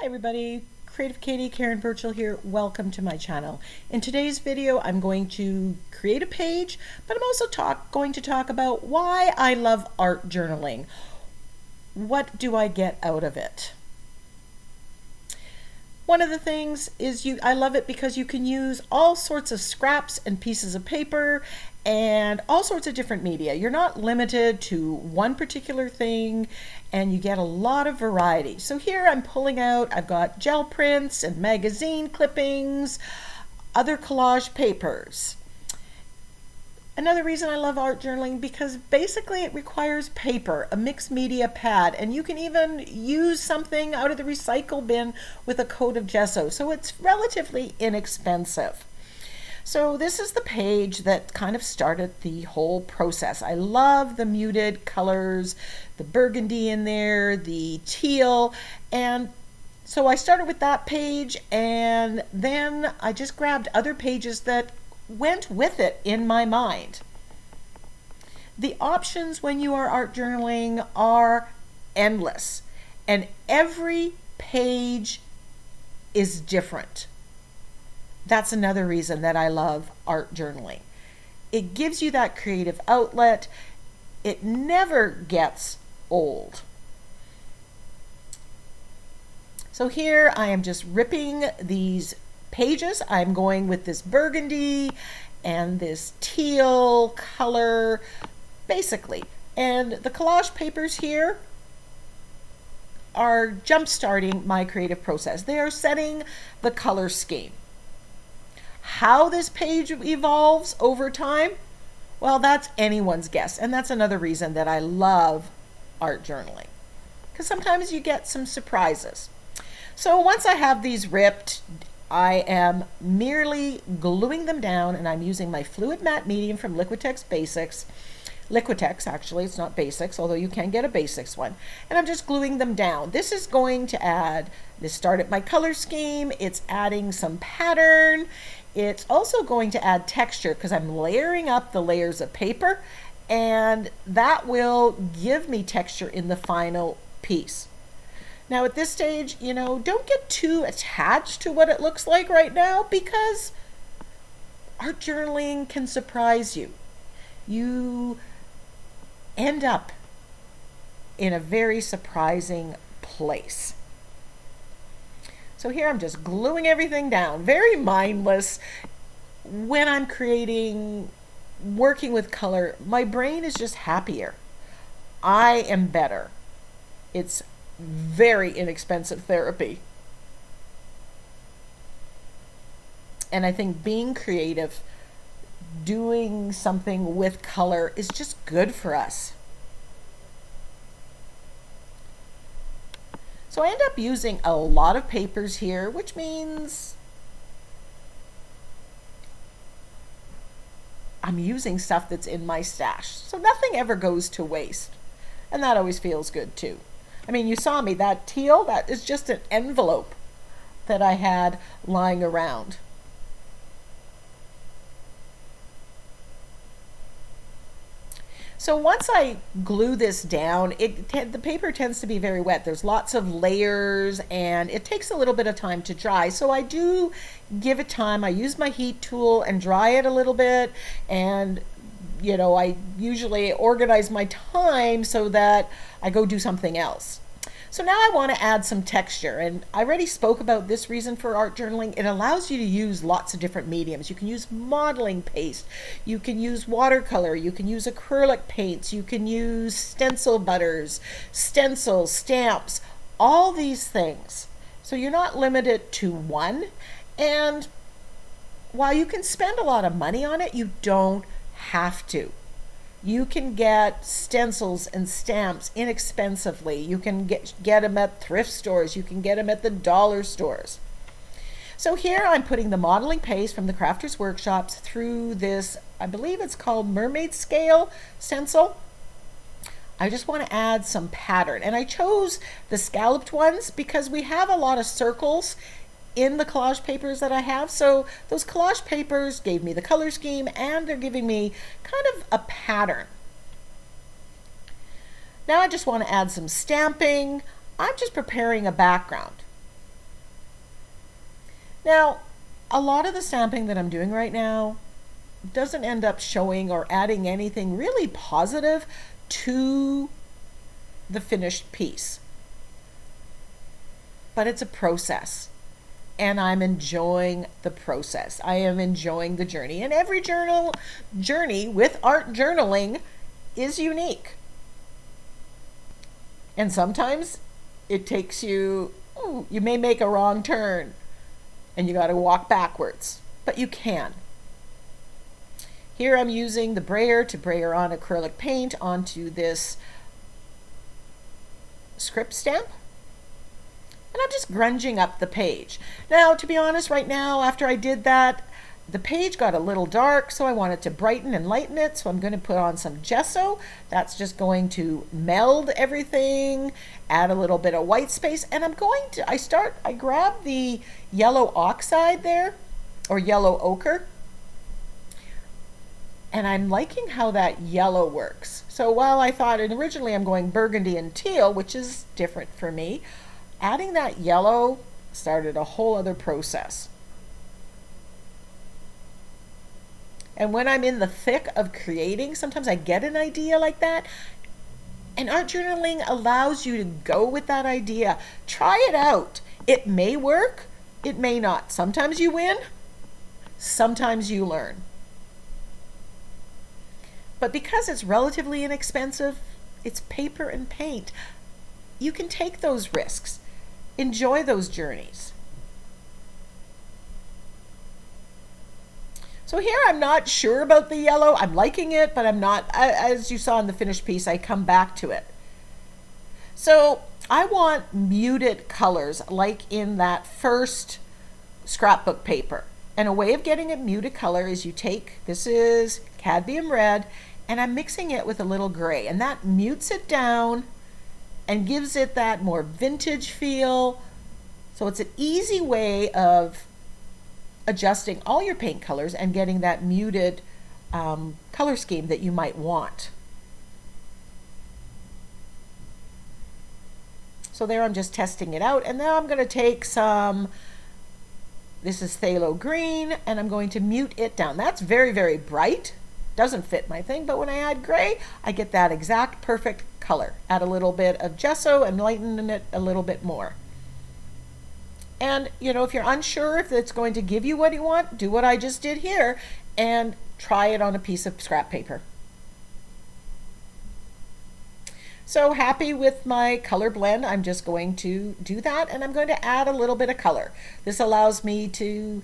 Hi everybody, Creative Katie, Karen Burchill here. Welcome to my channel. In today's video, I'm going to create a page, but I'm also going to talk about why I love art journaling. What do I get out of it? One of the things is I love it because you can use all sorts of scraps and pieces of paper and all sorts of different media. You're not limited to one particular thing and you get a lot of variety. So here I'm pulling out, I've got gel prints and magazine clippings, other collage papers. Another reason I love art journaling because basically it requires paper, a mixed media pad, and you can even use something out of the recycle bin with a coat of gesso, so it's relatively inexpensive. So this is the page that kind of started the whole process. I love the muted colors, the burgundy in there, the teal, and so I started with that page, and then I just grabbed other pages that went with it in my mind. The options when you are art journaling are endless, and every page is different. That's another reason that I love art journaling. It gives you that creative outlet. It never gets old. So here I am just ripping these pages. I'm going with this burgundy and this teal color, basically. And the collage papers here are jump-starting my creative process. They are setting the color scheme. How this page evolves over time, well, that's anyone's guess. And that's another reason that I love art journaling, because sometimes you get some surprises. So once I have these ripped, I am merely gluing them down, and I'm using my fluid matte medium from Liquitex Basics. Liquitex, actually, it's not Basics, although you can get a Basics one. And I'm just gluing them down. This is going to add, this started my color scheme, it's adding some pattern. It's also going to add texture because I'm layering up the layers of paper, and that will give me texture in the final piece. Now at this stage, don't get too attached to what it looks like right now, because art journaling can surprise you. You end up in a very surprising place. So here I'm just gluing everything down, very mindless. When I'm working with color, my brain is just happier. I am better. It's very inexpensive therapy. And I think being creative, doing something with color is just good for us. So I end up using a lot of papers here, which means I'm using stuff that's in my stash. So nothing ever goes to waste. And that always feels good too. I mean, you saw me, that teal, that is just an envelope that I had lying around. So once I glue this down, the paper tends to be very wet. There's lots of layers and it takes a little bit of time to dry. So I do give it time. I use my heat tool and dry it a little bit. And I usually organize my time so that I go do something else. So now I want to add some texture, and I already spoke about this reason for art journaling. It allows you to use lots of different mediums. You can use modeling paste, you can use watercolor, you can use acrylic paints, you can use stencil butters, stencils, stamps, all these things. So you're not limited to one, and while you can spend a lot of money on it, you don't have to. You can get stencils and stamps inexpensively. You can get them at thrift stores. You can get them at the dollar stores. So here I'm putting the modeling paste from the Crafters Workshops through this, I believe it's called Mermaid Scale stencil. I just want to add some pattern. And I chose the scalloped ones because we have a lot of circles in the collage papers that I have. So those collage papers gave me the color scheme, and they're giving me kind of a pattern. Now I just want to add some stamping. I'm just preparing a background. Now, a lot of the stamping that I'm doing right now doesn't end up showing or adding anything really positive to the finished piece. But it's a process, and I'm enjoying the process. I am enjoying the journey, and every journey with art journaling is unique. And sometimes it takes you, you may make a wrong turn and you got to walk backwards, but you can. Here I'm using the brayer to brayer on acrylic paint onto this script stamp. And I'm just grunging up the page. Now, to be honest, right now, after I did that, the page got a little dark, so I wanted to brighten and lighten it. So I'm going to put on some gesso. That's just going to meld everything, add a little bit of white space. And I grab the yellow oxide there, or yellow ochre. And I'm liking how that yellow works. So while I thought originally I'm going burgundy and teal, which is different for me, adding that yellow started a whole other process. And when I'm in the thick of creating, sometimes I get an idea like that. And art journaling allows you to go with that idea. Try it out. It may work, it may not. Sometimes you win, sometimes you learn. But because it's relatively inexpensive, it's paper and paint, you can take those risks. Enjoy those journeys. So here I'm not sure about the yellow. I'm liking it, but I'm not, as you saw in the finished piece, I come back to it. So I want muted colors like in that first scrapbook paper. And a way of getting a muted color is you take, this is cadmium red, and I'm mixing it with a little gray, and that mutes it down and gives it that more vintage feel. So it's an easy way of adjusting all your paint colors and getting that muted color scheme that you might want. So there I'm just testing it out, and now I'm going to take some, this is phthalo green, and I'm going to mute it down. That's very, very bright. Doesn't fit my thing, but when I add gray, I get that exact perfect color. Add a little bit of gesso and lighten it a little bit more. And, you know, if you're unsure if it's going to give you what you want, do what I just did here and try it on a piece of scrap paper. So happy with my color blend, I'm just going to do that, and I'm going to add a little bit of color. This allows me to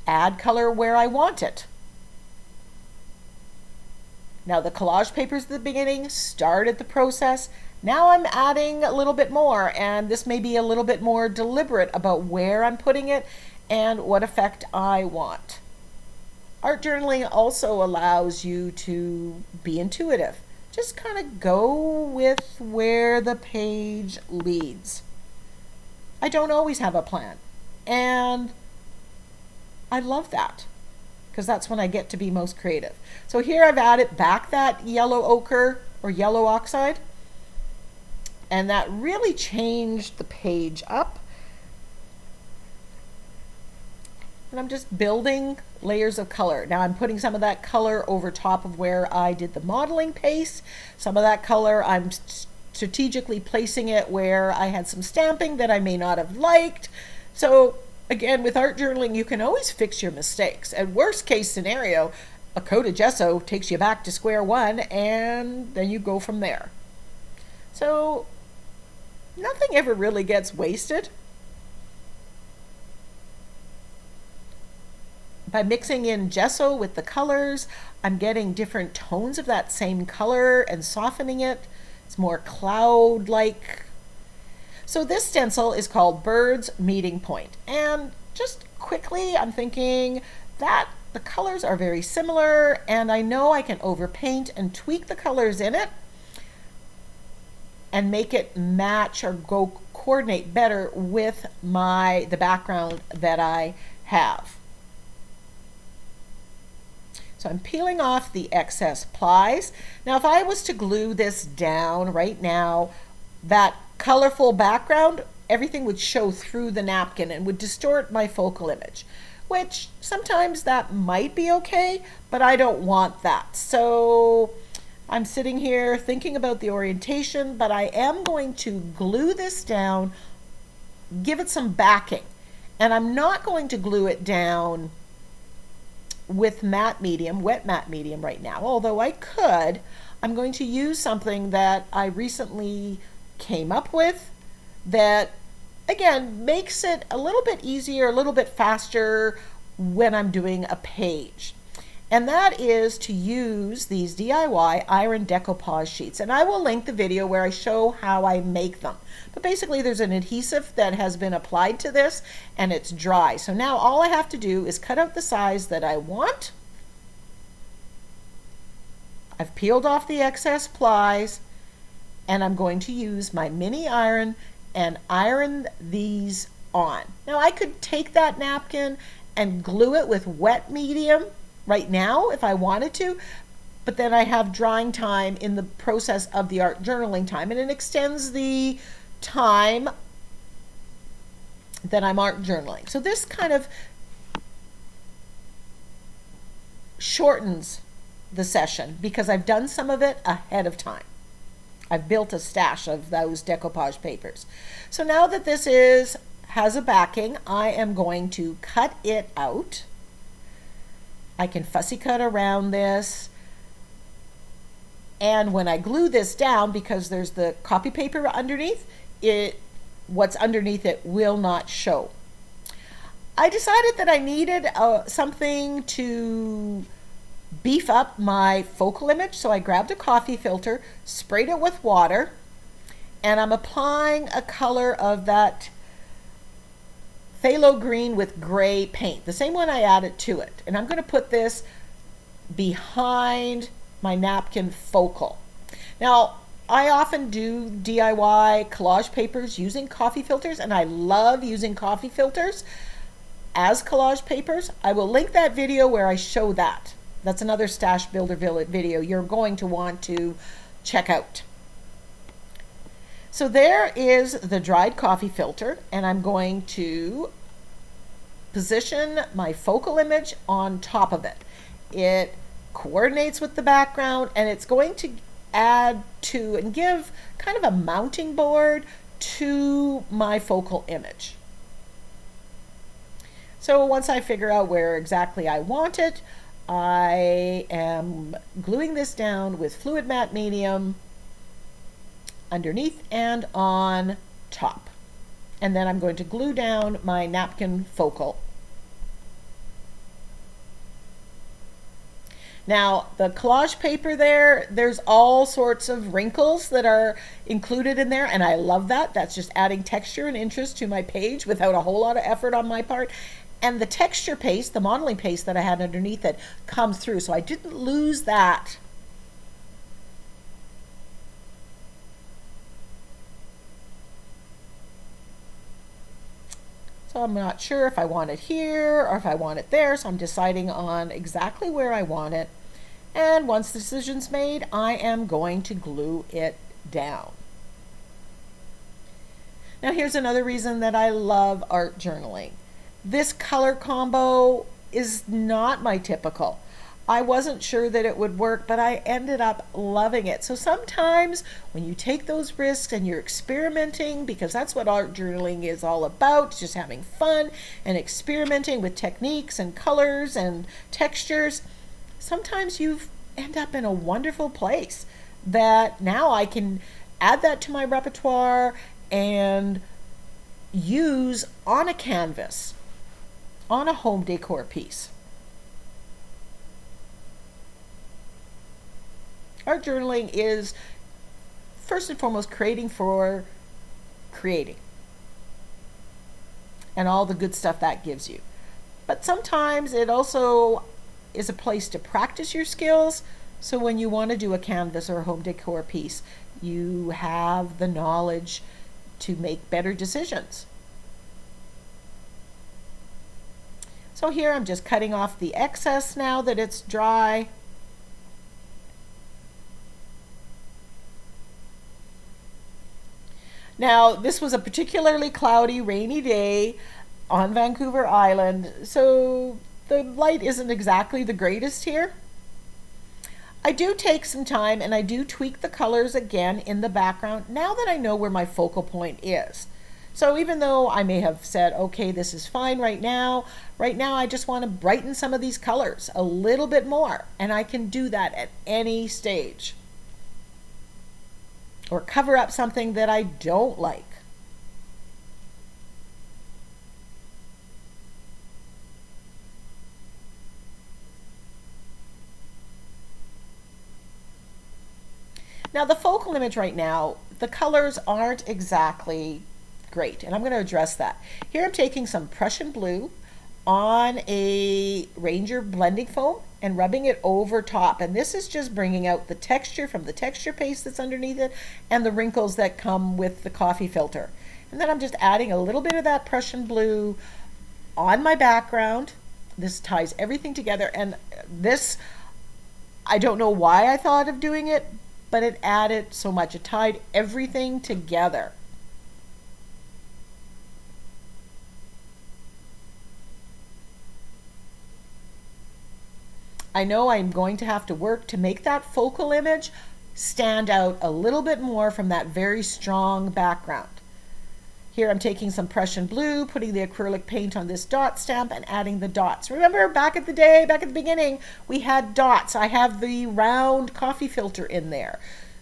add color where I want it. Now the collage papers at the beginning started the process. Now I'm adding a little bit more, and this may be a little bit more deliberate about where I'm putting it and what effect I want. Art journaling also allows you to be intuitive. Just kind of go with where the page leads. I don't always have a plan, and I love that because that's when I get to be most creative. So here I've added back that yellow ochre or yellow oxide, and that really changed the page up. And I'm just building layers of color. Now I'm putting some of that color over top of where I did the modeling paste. Some of that color I'm strategically placing it where I had some stamping that I may not have liked. So again, with art journaling, you can always fix your mistakes. At worst case scenario, a coat of gesso takes you back to square one, and then you go from there. So nothing ever really gets wasted. By mixing in gesso with the colors, I'm getting different tones of that same color and softening it. It's more cloud-like. So this stencil is called Bird's Meeting Point. And just quickly, I'm thinking that the colors are very similar, and I know I can overpaint and tweak the colors in it and make it match or go coordinate better with the background that I have. So I'm peeling off the excess plies. Now if I was to glue this down right now, that colorful background everything would show through the napkin and would distort my focal image, which sometimes that might be okay, but I don't want that. So I'm sitting here thinking about the orientation, but I am going to glue this down, give it some backing. And I'm not going to glue it down with matte medium, wet matte medium right now, although I could. I'm going to use something that I recently came up with that, again, makes it a little bit easier, a little bit faster when I'm doing a page. And that is to use these DIY iron decoupage sheets. And I will link the video where I show how I make them. But basically there's an adhesive that has been applied to this and it's dry. So now all I have to do is cut out the size that I want. I've peeled off the excess plies and I'm going to use my mini iron and iron these on. Now I could take that napkin and glue it with wet medium right now if I wanted to, but then I have drying time in the process of the art journaling time, and it extends the time that I'm art journaling. So this kind of shortens the session because I've done some of it ahead of time. I've built a stash of those decoupage papers. So now that this has a backing, I am going to cut it out. I can fussy cut around this. And when I glue this down, because there's the copy paper underneath, what's underneath it will not show. I decided that I needed something to beef up my focal image, so I grabbed a coffee filter, sprayed it with water, and I'm applying a color of that phthalo green with gray paint, the same one I added to it. And I'm going to put this behind my napkin focal. Now, I often do DIY collage papers using coffee filters, and I love using coffee filters as collage papers. I will link that video where I show that. That's another Stash Builder video you're going to want to check out. So there is the dried coffee filter, and I'm going to position my focal image on top of it. It coordinates with the background, and it's going to add to and give kind of a mounting board to my focal image. So once I figure out where exactly I want it, I am gluing this down with fluid matte medium underneath and on top. And then I'm going to glue down my napkin focal. Now, the collage paper there's all sorts of wrinkles that are included in there, and I love that. That's just adding texture and interest to my page without a whole lot of effort on my part. And the texture paste, the modeling paste that I had underneath it, comes through, so I didn't lose that. So I'm not sure if I want it here or if I want it there, so I'm deciding on exactly where I want it. And once the decision's made, I am going to glue it down. Now here's another reason that I love art journaling. This color combo is not my typical. I wasn't sure that it would work, but I ended up loving it. So sometimes when you take those risks and you're experimenting, because that's what art journaling is all about, just having fun and experimenting with techniques and colors and textures, sometimes you end up in a wonderful place that now I can add that to my repertoire and use on a canvas, on a home decor piece. Art journaling is first and foremost creating for creating and all the good stuff that gives you. But sometimes it also is a place to practice your skills, so when you want to do a canvas or a home decor piece, you have the knowledge to make better decisions. So here I'm just cutting off the excess now that it's dry. Now, this was a particularly cloudy, rainy day on Vancouver Island, so the light isn't exactly the greatest here. I do take some time and I do tweak the colors again in the background now that I know where my focal point is. So even though I may have said, okay, this is fine right now I just want to brighten some of these colors a little bit more, and I can do that at any stage. Or cover up something that I don't like. Now the focal image right now, the colors aren't exactly great, and I'm going to address that. Here I'm taking some Prussian blue on a Ranger blending foam and rubbing it over top, and this is just bringing out the texture from the texture paste that's underneath it and the wrinkles that come with the coffee filter. And then I'm just adding a little bit of that Prussian blue on my background. This ties everything together, and this, I don't know why I thought of doing it, but it added so much. It tied everything together. I know I'm going to have to work to make that focal image stand out a little bit more from that very strong background. Here I'm taking some Prussian blue, putting the acrylic paint on this dot stamp and adding the dots. Remember back at the beginning, we had dots. I have the round coffee filter in there.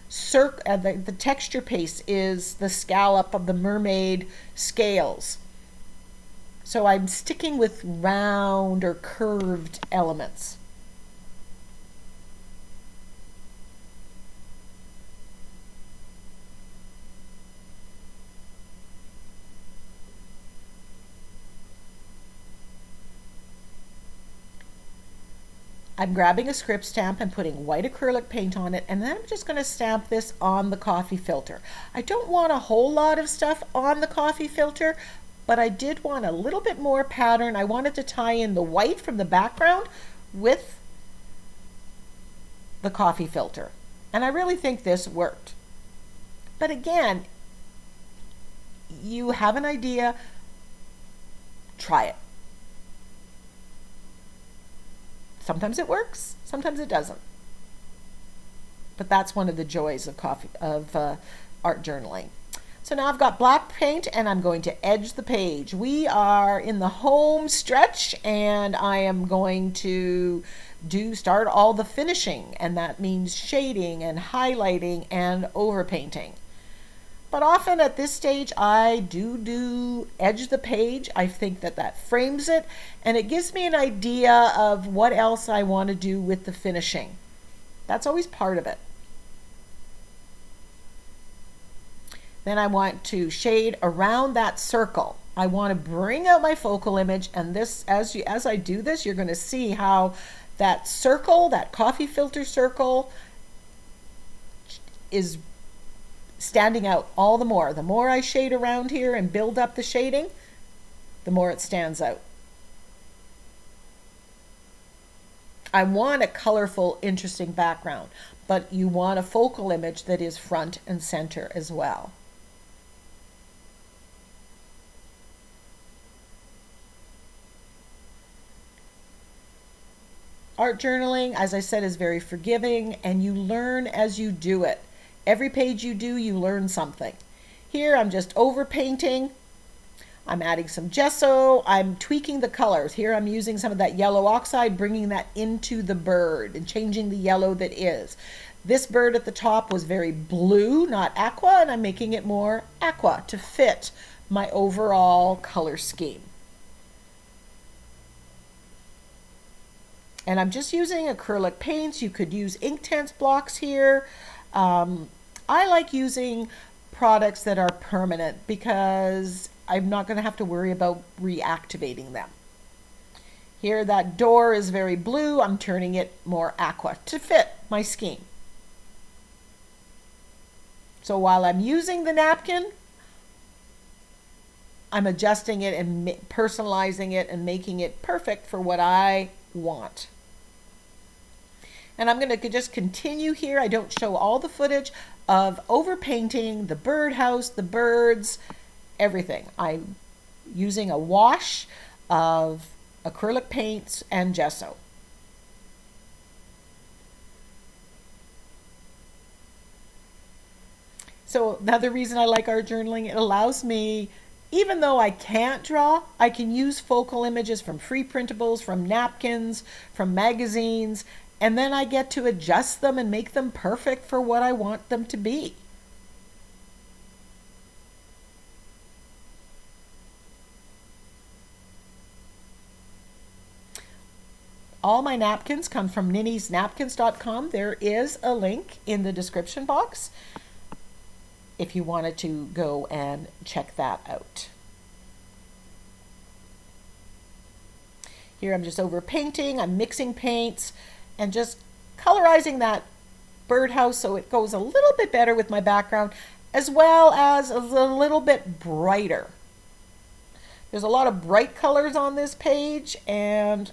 The texture paste is the scallop of the mermaid scales. So I'm sticking with round or curved elements. I'm grabbing a script stamp and putting white acrylic paint on it, and then I'm just going to stamp this on the coffee filter. I don't want a whole lot of stuff on the coffee filter, but I did want a little bit more pattern. I wanted to tie in the white from the background with the coffee filter, and I really think this worked. But again, you have an idea, try it. Sometimes it works, sometimes it doesn't. But that's one of the joys of art journaling. So now I've got black paint and I'm going to edge the page. We are in the home stretch and I am going to start all the finishing, and that means shading and highlighting and overpainting. But often at this stage, I do edge the page. I think that frames it, and it gives me an idea of what else I want to do with the finishing. That's always part of it. Then I want to shade around that circle. I want to bring out my focal image, and this, as I do this, you're going to see how that circle, that coffee filter circle, is standing out all the more. The more I shade around here and build up the shading, the more it stands out. I want a colorful, interesting background, but you want a focal image that is front and center as well. Art journaling, as I said, is very forgiving, and you learn as you do it. Every page you do, you learn something. Here I'm just overpainting. I'm adding some gesso. I'm tweaking the colors. Here I'm using some of that yellow oxide, bringing that into the bird and changing the yellow that is. This bird at the top was very blue, not aqua, and I'm making it more aqua to fit my overall color scheme. And I'm just using acrylic paints. You could use Inktense blocks here. I like using products that are permanent because I'm not going to have to worry about reactivating them. Here that door is very blue. I'm turning it more aqua to fit my scheme. So while I'm using the napkin, I'm adjusting it and personalizing it and making it perfect for what I want. And I'm going to just continue here. I don't show all the footage, of overpainting the birdhouse, the birds, everything. I'm using a wash of acrylic paints and gesso. So another reason I like art journaling, it allows me, even though I can't draw, I can use focal images from free printables, from napkins, from magazines, and then I get to adjust them and make them perfect for what I want them to be. All my napkins come from NINNYSNAPKINS.com. There is a link in the description box if you wanted to go and check that out. Here I'm just over painting, I'm mixing paints and just colorizing that birdhouse so it goes a little bit better with my background, as well as a little bit brighter. There's a lot of bright colors on this page, and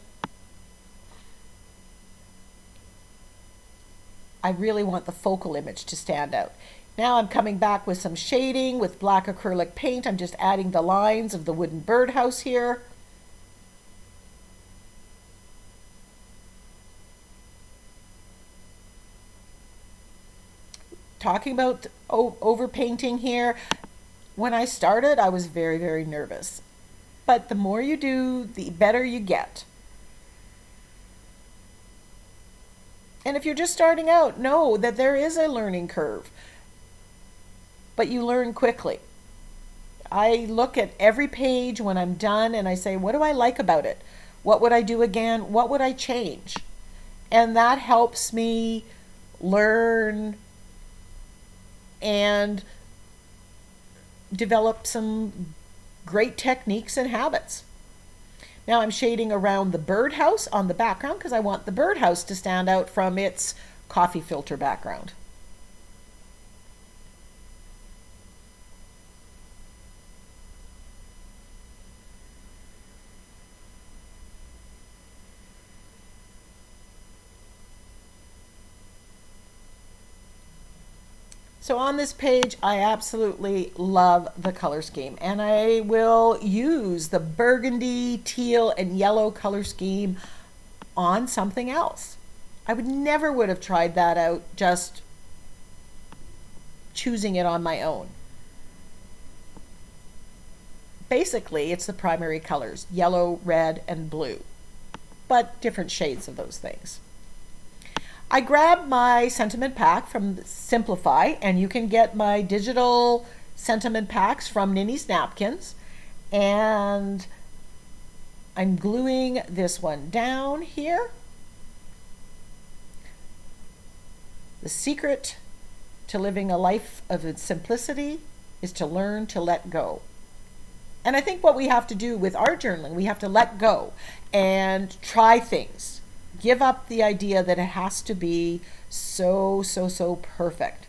I really want the focal image to stand out. Now I'm coming back with some shading with black acrylic paint. I'm just adding the lines of the wooden birdhouse here. Talking about overpainting here, when I started, I was very, very nervous. But the more you do, the better you get. And if you're just starting out, know that there is a learning curve, but you learn quickly. I look at every page when I'm done and I say, what do I like about it? What would I do again? What would I change? And that helps me learn and develop some great techniques and habits. Now I'm shading around the birdhouse on the background because I want the birdhouse to stand out from its coffee filter background. So on this page, I absolutely love the color scheme, and I will use the burgundy, teal, and yellow color scheme on something else. I would have tried that out just choosing it on my own. Basically, it's the primary colors, yellow, red, and blue, but different shades of those things. I grabbed my sentiment pack from Simplify, and you can get my digital sentiment packs from Ninny's Napkins. And I'm gluing this one down here. The secret to living a life of simplicity is to learn to let go. And I think what we have to do with art journaling, we have to let go and try things. Give up the idea that it has to be so perfect.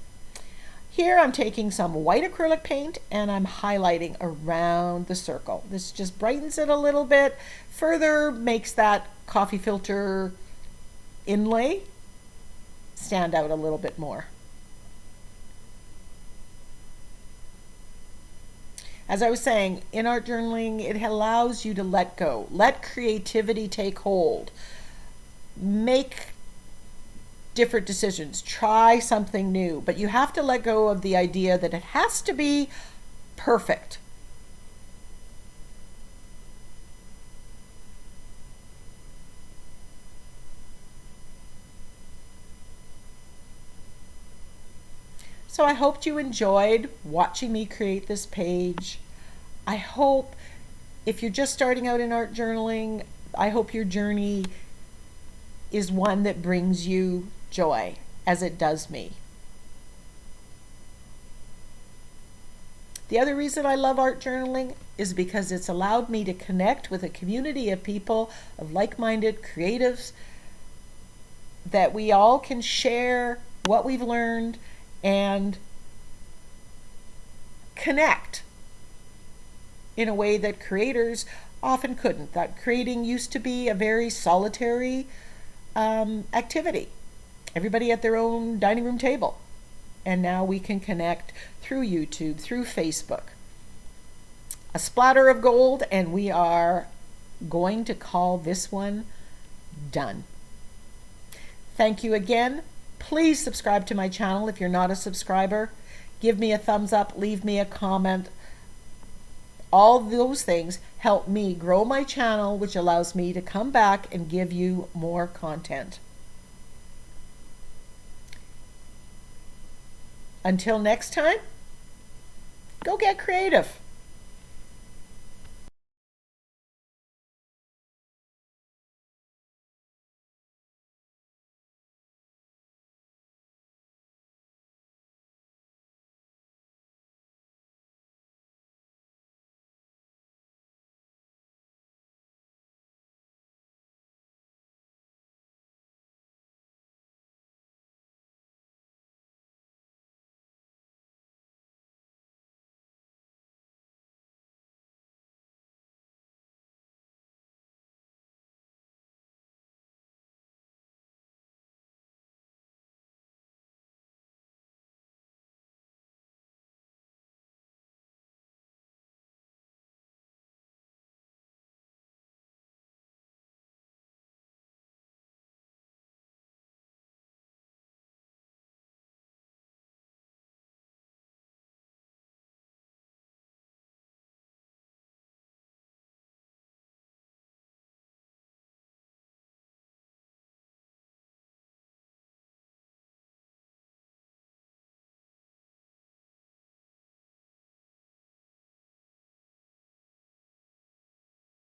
Here I'm taking some white acrylic paint and I'm highlighting around the circle. This just brightens it a little bit, further makes that coffee filter inlay stand out a little bit more. As I was saying, in art journaling, it allows you to let go. Let creativity take hold. Make different decisions. Try something new. But you have to let go of the idea that it has to be perfect. So I hope you enjoyed watching me create this page. I hope if you're just starting out in art journaling, I hope your journey is one that brings you joy, as it does me. The other reason I love art journaling is because it's allowed me to connect with a community of people, of like-minded creatives, that we all can share what we've learned and connect in a way that creators often couldn't. That creating used to be a very solitary activity. Everybody at their own dining room table. and now we can connect through YouTube, through Facebook. A splatter of gold, and we are going to call this one done. Thank you again. Please subscribe to my channel if you're not a subscriber. Give me a thumbs up, leave me a comment. All those things help me grow my channel, which allows me to come back and give you more content. Until next time, go get creative.